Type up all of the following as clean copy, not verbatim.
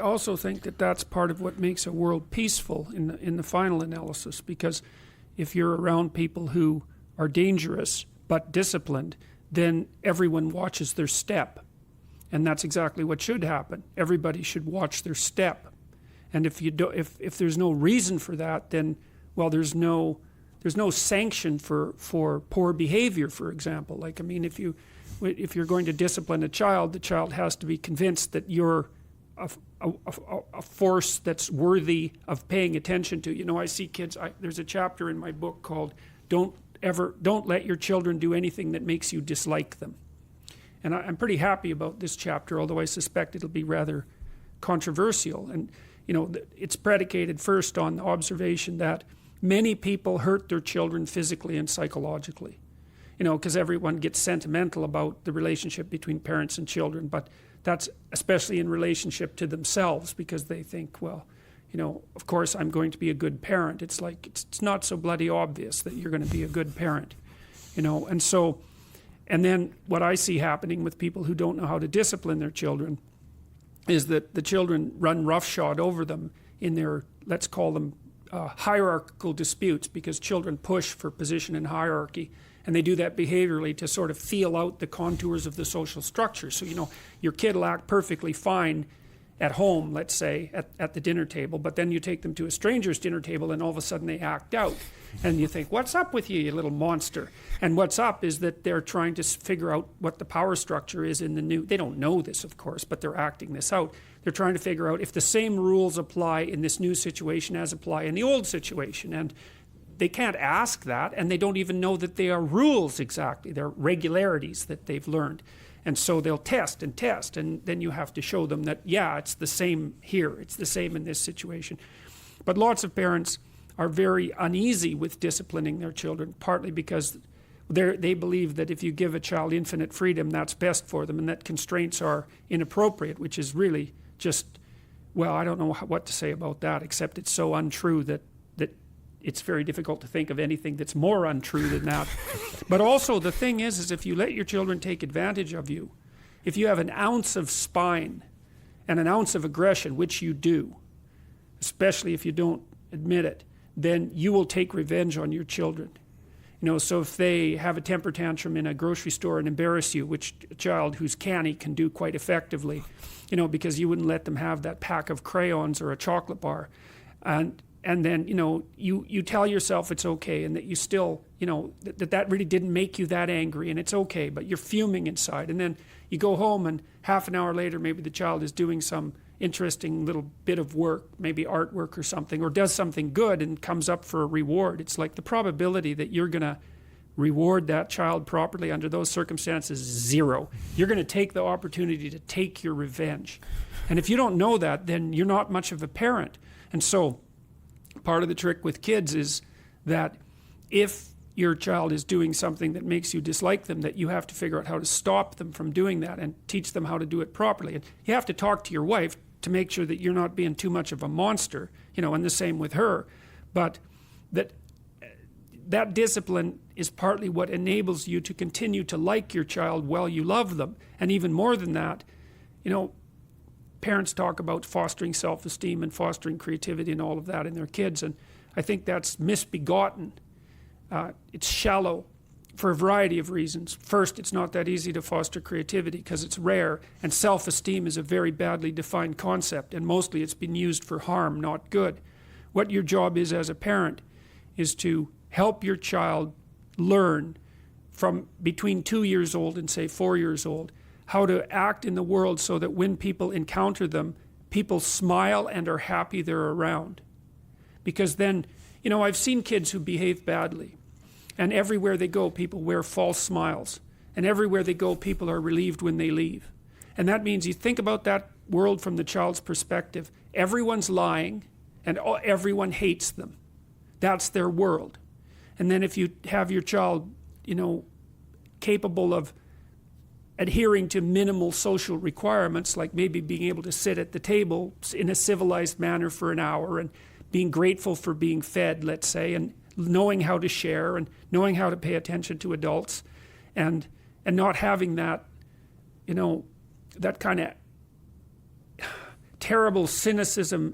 also think that that's part of what makes a world peaceful in the final analysis, because if you're around people who are dangerous but disciplined, then everyone watches their step. And that's exactly what should happen. Everybody should watch their step. And if there's no reason for that, then, well, there's no sanction for poor behavior, for example. Like, I mean, if you're going to discipline a child, the child has to be convinced that you're a force that's worthy of paying attention to. You know, I see kids, there's a chapter in my book called Don't Let Your Children Do Anything That Makes You Dislike Them. And I'm pretty happy about this chapter, although I suspect it'll be rather controversial. And, you know, it's predicated first on the observation that many people hurt their children physically and psychologically. You know, because everyone gets sentimental about the relationship between parents and children, but that's especially in relationship to themselves, because they think, well, you know, of course I'm going to be a good parent. It's like, it's not so bloody obvious that you're going to be a good parent, you know. And so, and then what I see happening with people who don't know how to discipline their children is that the children run roughshod over them in their, let's call them hierarchical disputes, because children push for position and hierarchy. And they do that behaviorally to sort of feel out the contours of the social structure. So, you know, your kid will act perfectly fine at home, let's say, at the dinner table, but then you take them to a stranger's dinner table and all of a sudden they act out. And you think, what's up with you, you little monster? And what's up is that they're trying to figure out what the power structure is in the new, they don't know this, of course, but they're acting this out. They're trying to figure out if the same rules apply in this new situation as apply in the old situation. And they can't ask that, and they don't even know that they are rules exactly. They're regularities that they've learned. And so they'll test, and then you have to show them that, yeah, it's the same here. It's the same in this situation. But lots of parents are very uneasy with disciplining their children, partly because they believe that if you give a child infinite freedom, that's best for them, and that constraints are inappropriate, which is really just, well, I don't know what to say about that, except it's so untrue that it's very difficult to think of anything that's more untrue than that. But also the thing is if you let your children take advantage of you, if you have an ounce of spine and an ounce of aggression, which you do, especially if you don't admit it, then you will take revenge on your children. You know, so if they have a temper tantrum in a grocery store and embarrass you, which a child who's canny can do quite effectively, you know, because you wouldn't let them have that pack of crayons or a chocolate bar. And then, you know, you tell yourself it's okay, and that you still, you know, that really didn't make you that angry, and it's okay, but you're fuming inside. And then you go home, and half an hour later, maybe the child is doing some interesting little bit of work, maybe artwork or something, or does something good and comes up for a reward. It's like the probability that you're going to reward that child properly under those circumstances is zero. You're going to take the opportunity to take your revenge. And if you don't know that, then you're not much of a parent. And so part of the trick with kids is that if your child is doing something that makes you dislike them, that you have to figure out how to stop them from doing that and teach them how to do it properly. And you have to talk to your wife to make sure that you're not being too much of a monster, you know, and the same with her. But that discipline is partly what enables you to continue to like your child while you love them. And even more than that, you know, parents talk about fostering self-esteem and fostering creativity and all of that in their kids, and I think that's misbegotten. It's shallow for a variety of reasons. First, it's not that easy to foster creativity because it's rare, and self-esteem is a very badly defined concept, and mostly it's been used for harm, not good. What your job is as a parent is to help your child learn from between 2 years old and say 4 years old how to act in the world so that when people encounter them, people smile and are happy they're around. Because then, you know, I've seen kids who behave badly, and everywhere they go, people wear false smiles. And everywhere they go, people are relieved when they leave. And that means you think about that world from the child's perspective. Everyone's lying, and everyone hates them. That's their world. And then if you have your child, you know, capable of adhering to minimal social requirements, like maybe being able to sit at the table in a civilized manner for an hour, and being grateful for being fed, let's say, and knowing how to share and knowing how to pay attention to adults, and not having that, you know, that kind of terrible cynicism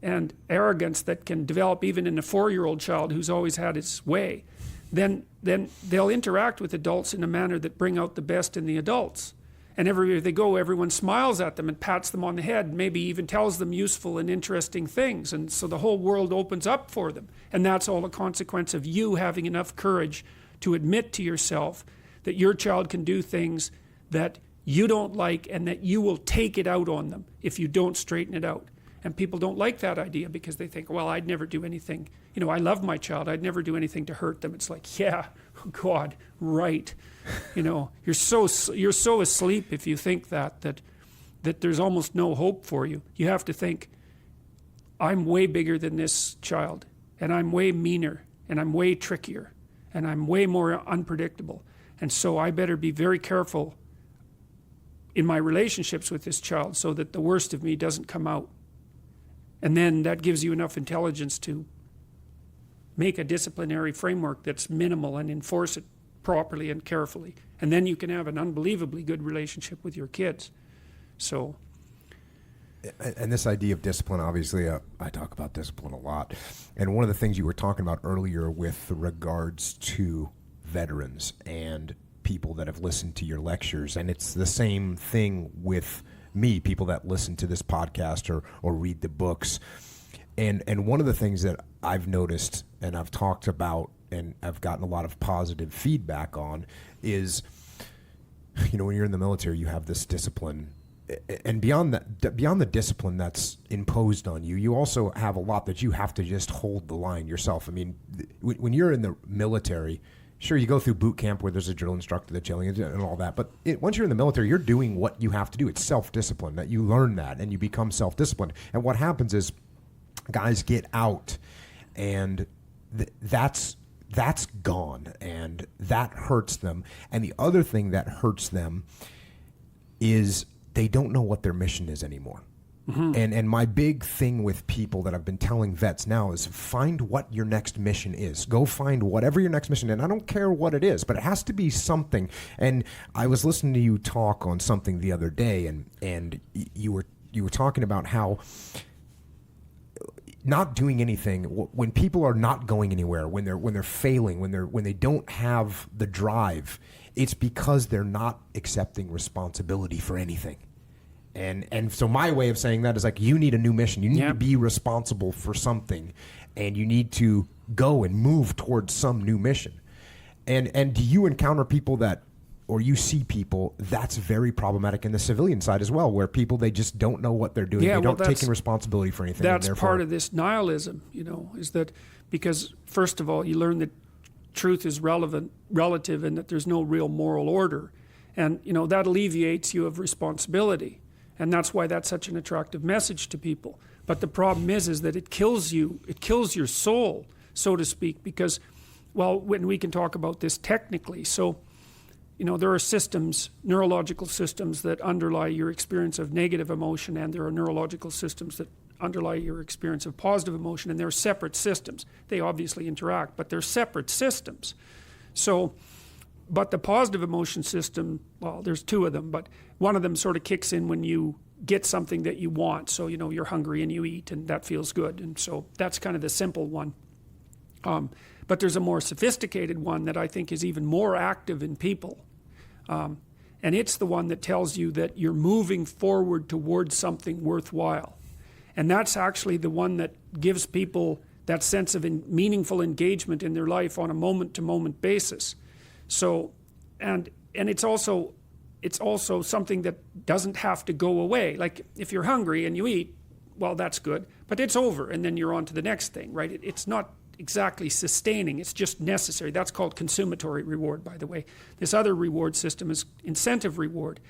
and arrogance that can develop even in a 4-year-old child who's always had his way, then they'll interact with adults in a manner that bring out the best in the adults. And everywhere they go, everyone smiles at them and pats them on the head, maybe even tells them useful and interesting things. And so the whole world opens up for them. And that's all a consequence of you having enough courage to admit to yourself that your child can do things that you don't like and that you will take it out on them if you don't straighten it out. And people don't like that idea because they think, well, I'd never do anything. You know, I love my child. I'd never do anything to hurt them. It's like, yeah, God, right. You know, you're so asleep if you think that there's almost no hope for you. You have to think, I'm way bigger than this child, and I'm way meaner, and I'm way trickier, and I'm way more unpredictable. And so I better be very careful in my relationships with this child so that the worst of me doesn't come out. And then that gives you enough intelligence to make a disciplinary framework that's minimal and enforce it properly and carefully. And then you can have an unbelievably good relationship with your kids. So. And this idea of discipline, obviously, I talk about discipline a lot. And one of the things you were talking about earlier with regards to veterans and people that have listened to your lectures, and it's the same thing with me, people that listen to this podcast or read the books. And one of the things that I've noticed and I've talked about and I've gotten a lot of positive feedback on is, you know, when you're in the military, you have this discipline. And beyond the discipline that's imposed on you, you also have a lot that you have to just hold the line yourself. I mean, when you're in the military, sure, you go through boot camp where there's a drill instructor that's yelling and all that. But once you're in the military, you're doing what you have to do. It's self-discipline, that you learn that and you become self-disciplined. And what happens is guys get out and that's gone and that hurts them. And the other thing that hurts them is they don't know what their mission is anymore. Mm-hmm. And my big thing with people that I've been telling vets now is find what your next mission is. Go find whatever your next mission is. And I don't care what it is, but it has to be something. And I was listening to you talk on something the other day, and you were talking about how not doing anything, when people are not going anywhere, when they're failing, when they don't have the drive, it's because they're not accepting responsibility for anything. And so my way of saying that is like, you need a new mission. You need to be responsible for something, and you need to go and move towards some new mission. And do you encounter people that, or you see people that's very problematic in the civilian side as well, where people, they just don't know what they're doing. They don't take responsibility for anything. That's part of this nihilism, you know, is that because first of all, you learn that truth is relative, and that there's no real moral order. And, you know, that alleviates you of responsibility. And that's why that's such an attractive message to people. But the problem is that it kills you. It kills your soul, so to speak, because, well, when we can talk about this technically. So, you know, there are systems, neurological systems that underlie your experience of negative emotion, and there are neurological systems that underlie your experience of positive emotion, and they're separate systems. They obviously interact, but they're separate systems. So, but the positive emotion system, well, there's two of them, but one of them sort of kicks in when you get something that you want. So, you know, you're hungry and you eat, and that feels good. And so that's kind of the simple one. But there's a more sophisticated one that I think is even more active in people. And it's the one that tells you that you're moving forward towards something worthwhile. And that's actually the one that gives people that sense of meaningful engagement in their life on a moment-to-moment basis. So, and it's also something that doesn't have to go away. Like if you're hungry and you eat, well, that's good, but it's over, and then you're on to the next thing, right? It's not exactly sustaining, it's just necessary. That's called consumatory reward, by the way. This other reward system is incentive reward.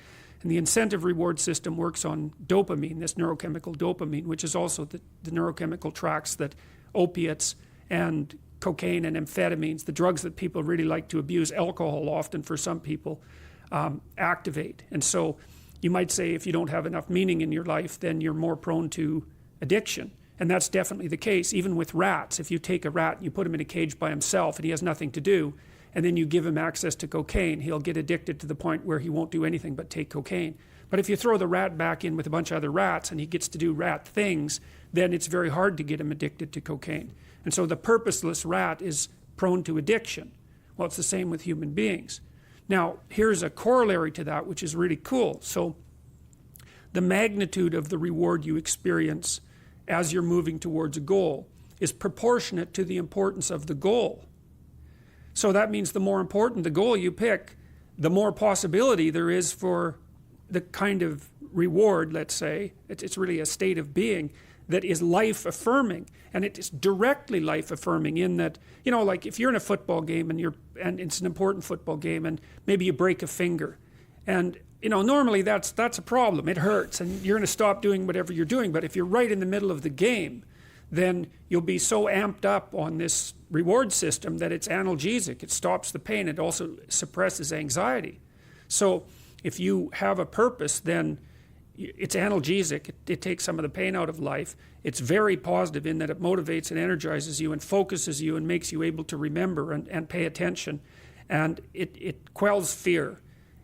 And the incentive reward system works on dopamine, this neurochemical dopamine, which is also the neurochemical tracks that opiates and cocaine and amphetamines, the drugs that people really like to abuse, alcohol often for some people, activate. And so you might say if you don't have enough meaning in your life, then you're more prone to addiction. And that's definitely the case. Even with rats, if you take a rat and you put him in a cage by himself and he has nothing to do, and then you give him access to cocaine, he'll get addicted to the point where he won't do anything but take cocaine. But if you throw the rat back in with a bunch of other rats and he gets to do rat things, then it's very hard to get him addicted to cocaine. And so the purposeless rat is prone to addiction. Well, it's the same with human beings. Now, here's a corollary to that, which is really cool. So the magnitude of the reward you experience as you're moving towards a goal is proportionate to the importance of the goal. So that means the more important the goal you pick, the more possibility there is for the kind of reward, let's say, it's really a state of being that is life-affirming. And it is directly life-affirming in that, you know, like if you're in a football game and it's an important football game and maybe you break a finger. And, you know, normally that's a problem. It hurts and you're going to stop doing whatever you're doing. But if you're right in the middle of the game, then you'll be so amped up on this reward system that it's analgesic. It stops the pain. It also suppresses anxiety. So if you have a purpose, then it's analgesic. It takes some of the pain out of life. It's very positive in that it motivates and energizes you and focuses you and makes you able to remember and pay attention. And it quells fear.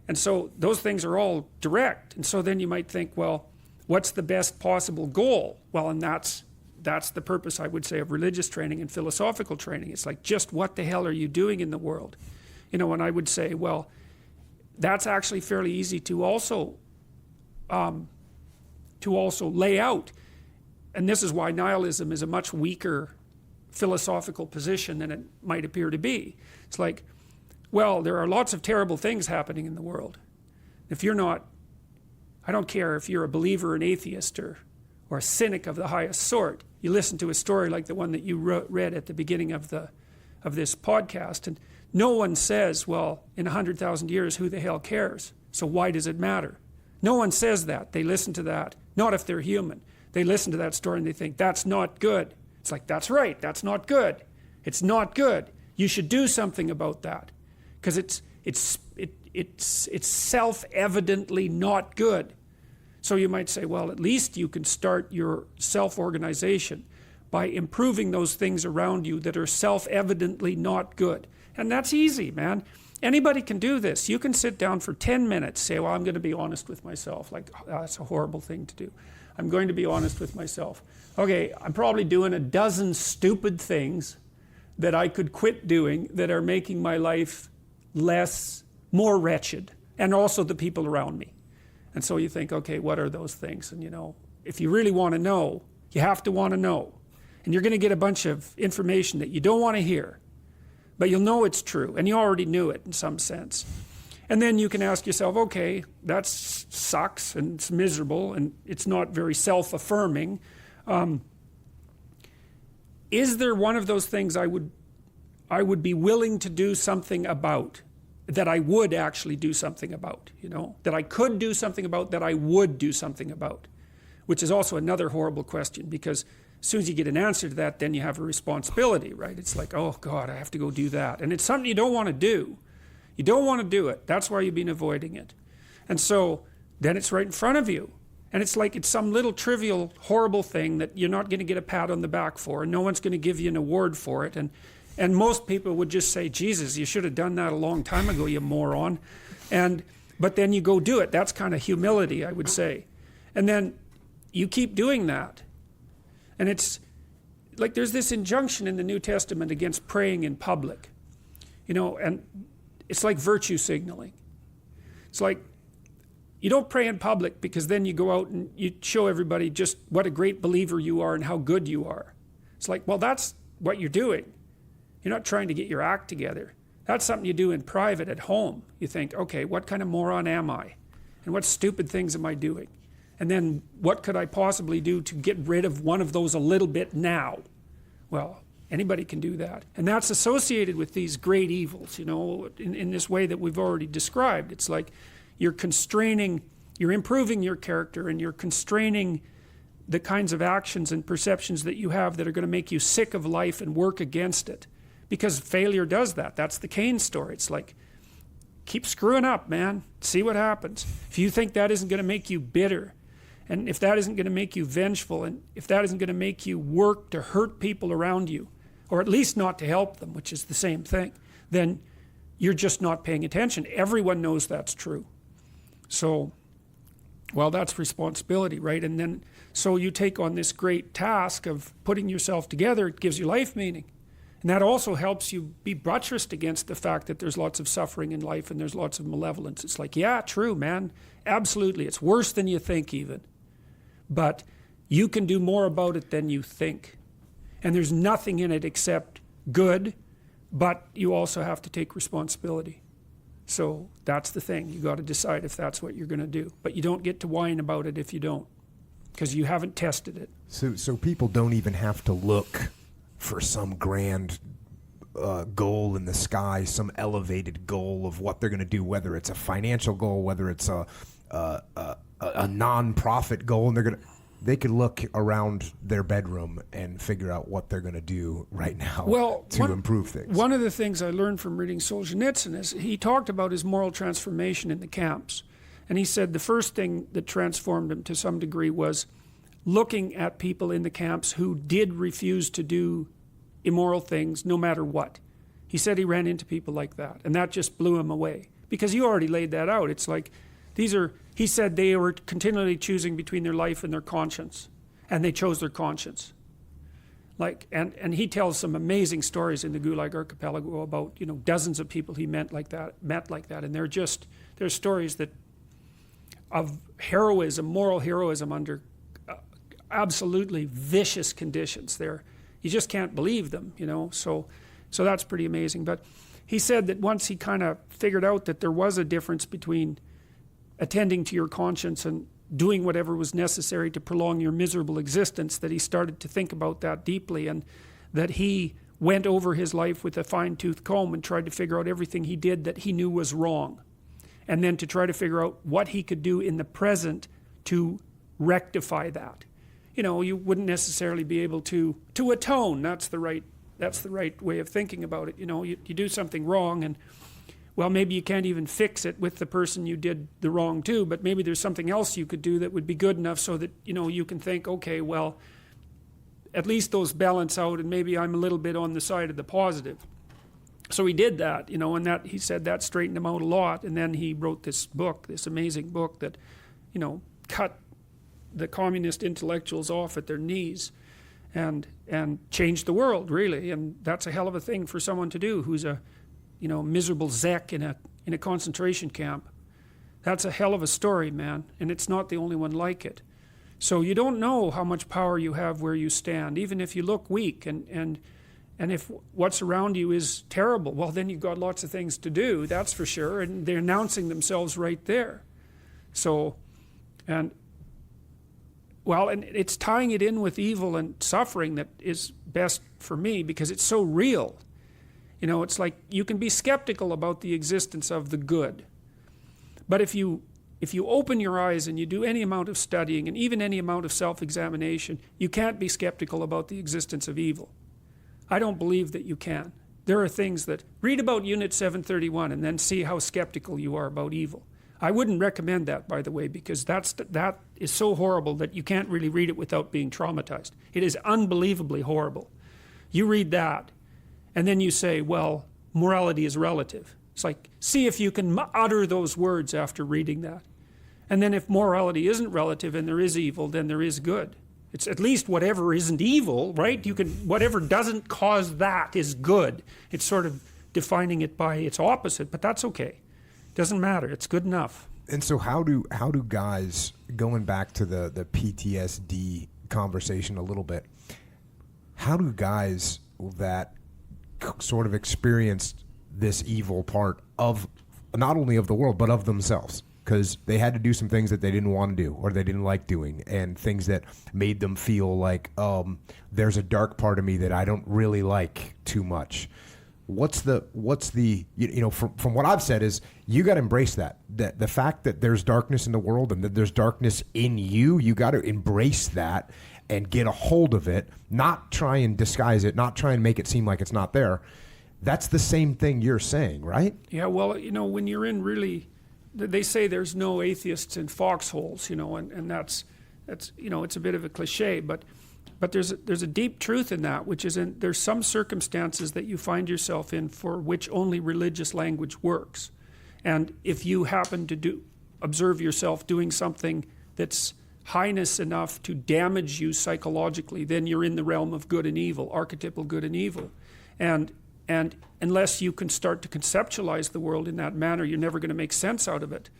And so those things are all direct. And so then you might think, well, what's the best possible goal? Well, and that's the purpose, I would say, of religious training and philosophical training. It's like, just what the hell are you doing in the world? You know, and I would say, well, that's actually fairly easy to also lay out. And this is why nihilism is a much weaker philosophical position than it might appear to be. It's like, well, there are lots of terrible things happening in the world. If you're not, I don't care if you're a believer or an atheist or a cynic of the highest sort, you listen to a story like the one that you read at the beginning of this podcast, and no one says, well, in 100,000 years, who the hell cares? So why does it matter? No one says that. They listen to that. Not if they're human. They listen to that story and they think, that's not good. It's like, that's right, that's not good. It's not good. You should do something about that. Because it's self-evidently not good. So you might say, well, at least you can start your self-organization by improving those things around you that are self-evidently not good. And that's easy, man. Anybody can do this. You can sit down for 10 minutes, say, well, I'm going to be honest with myself. Like, oh, that's a horrible thing to do. I'm going to be honest with myself. Okay, I'm probably doing a dozen stupid things that I could quit doing that are making my life more wretched, and also the people around me. And so you think, okay, what are those things? And you know, if you really want to know, you have to want to know. And you're going to get a bunch of information that you don't want to hear, but you'll know it's true, and you already knew it in some sense. And then you can ask yourself, okay, that sucks, and it's miserable, and it's not very self-affirming. Is there one of those things I would be willing to do something about, that I would actually do something about, you know, that I could do something about, that I would do something about, which is also another horrible question, because as soon as you get an answer to that, then you have a responsibility, right? It's like, oh God, I have to go do that. And it's something you don't want to do. You don't want to do it. That's why you've been avoiding it. And so then it's right in front of you. And it's like it's some little trivial, horrible thing that you're not going to get a pat on the back for, and no one's going to give you an award for it. And most people would just say, Jesus, you should have done that a long time ago, you moron. But then you go do it. That's kind of humility, I would say. And then you keep doing that. And it's like there's this injunction in the New Testament against praying in public. You know, and it's like virtue signaling. It's like you don't pray in public because then you go out and you show everybody just what a great believer you are and how good you are. It's like, well, that's what you're doing. You're not trying to get your act together. That's something you do in private at home. You think, okay, what kind of moron am I? And what stupid things am I doing? And then what could I possibly do to get rid of one of those a little bit now? Well, anybody can do that. And that's associated with these great evils, you know, in this way that we've already described. It's like you're constraining, you're improving your character, and you're constraining the kinds of actions and perceptions that you have that are going to make you sick of life and work against it. Because failure does that. That's the Cain story. It's like, keep screwing up, man. See what happens. If you think that isn't going to make you bitter, and if that isn't going to make you vengeful, and if that isn't going to make you work to hurt people around you, or at least not to help them, which is the same thing, then you're just not paying attention. Everyone knows that's true. So Well, that's responsibility, right? And then, so you take on this great task of putting yourself together, it gives you life meaning. And that also helps you be buttressed against the fact that there's lots of suffering in life and there's lots of malevolence. It's like, yeah, true, man. Absolutely. It's worse than you think even. But you can do more about it than you think. And there's nothing in it except good, but you also have to take responsibility. So that's the thing. You got to decide if that's what you're going to do. But you don't get to whine about it if you don't, because you haven't tested it. So people don't even have to look for some grand goal in the sky, some elevated goal of what they're going to do, whether it's a financial goal, whether it's a non-profit goal, and they could look around their bedroom and figure out what they're going to do right now to improve things. One of the things I learned from reading Solzhenitsyn is he talked about his moral transformation in the camps. And he said the first thing that transformed him to some degree was looking at people in the camps who did refuse to do immoral things no matter what. He said he ran into people like that, and that just blew him away. Because you already laid that out. It's like, he said they were continually choosing between their life and their conscience, and they chose their conscience. And he tells some amazing stories in the Gulag Archipelago about, dozens of people he met like that, and they're stories of heroism, moral heroism under absolutely vicious conditions. You just can't believe them, so that's pretty amazing. But he said that once he kind of figured out that there was a difference between attending to your conscience and doing whatever was necessary to prolong your miserable existence, that he started to think about that deeply, and that he went over his life with a fine-tooth comb and tried to figure out everything he did that he knew was wrong, and then to try to figure out what he could do in the present to rectify that. You wouldn't necessarily be able to atone. That's the right way of thinking about it. You do something wrong, and well, maybe you can't even fix it with the person you did the wrong to, but maybe there's something else you could do that would be good enough so that, you can think, okay, well, at least those balance out, and maybe I'm a little bit on the side of the positive. So he did that, and that, he said that straightened him out a lot. And then he wrote this book, this amazing book that, cut the communist intellectuals off at their knees and changed the world, really. And that's a hell of a thing for someone to do who's a miserable Zek in a concentration camp. That's a hell of a story, man, and it's not the only one like it. So you don't know how much power you have where you stand, even if you look weak, and if what's around you is terrible, well, then you've got lots of things to do, that's for sure, and they're announcing themselves right there. So, and it's tying it in with evil and suffering that is best for me, because it's so real. It's like you can be skeptical about the existence of the good. But if you open your eyes and you do any amount of studying and even any amount of self-examination, you can't be skeptical about the existence of evil. I don't believe that you can. There are things that, read about Unit 731 and then see how skeptical you are about evil. I wouldn't recommend that, by the way, because that is so horrible that you can't really read it without being traumatized. It is unbelievably horrible. You read that, and then you say, well, morality is relative. It's like, see if you can utter those words after reading that. And then if morality isn't relative and there is evil, then there is good. It's at least whatever isn't evil, right? Whatever doesn't cause that is good. It's sort of defining it by its opposite, but that's okay. Doesn't matter. It's good enough. And so how do guys, going back to the PTSD conversation a little bit, how do guys that sort of experienced this evil part of not only of the world but of themselves, because they had to do some things that they didn't want to do or they didn't like doing, and things that made them feel like there's a dark part of me that I don't really like too much. What's the from what I've said is you got to embrace that the fact that there's darkness in the world and that there's darkness in you got to embrace that and get a hold of it, not try and disguise it, not try and make it seem like it's not there. That's the same thing you're saying, right? Yeah, well, when you're in really, they say there's no atheists in foxholes, and that's it's a bit of a cliche, but there's a deep truth in that, which is there's some circumstances that you find yourself in for which only religious language works. And if you happen to observe yourself doing something that's highness enough to damage you psychologically, then you're in the realm of good and evil, archetypal good and evil. And unless you can start to conceptualize the world in that manner, you're never going to make sense out of it.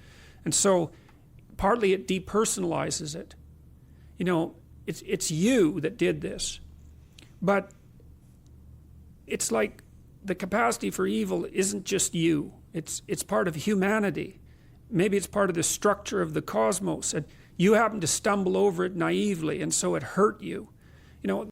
And so partly it depersonalizes it. You know, it's you that did this. But it's like the capacity for evil isn't just you. It's part of humanity. Maybe it's part of the structure of the cosmos, and you happen to stumble over it naively, and so it hurt you. You know,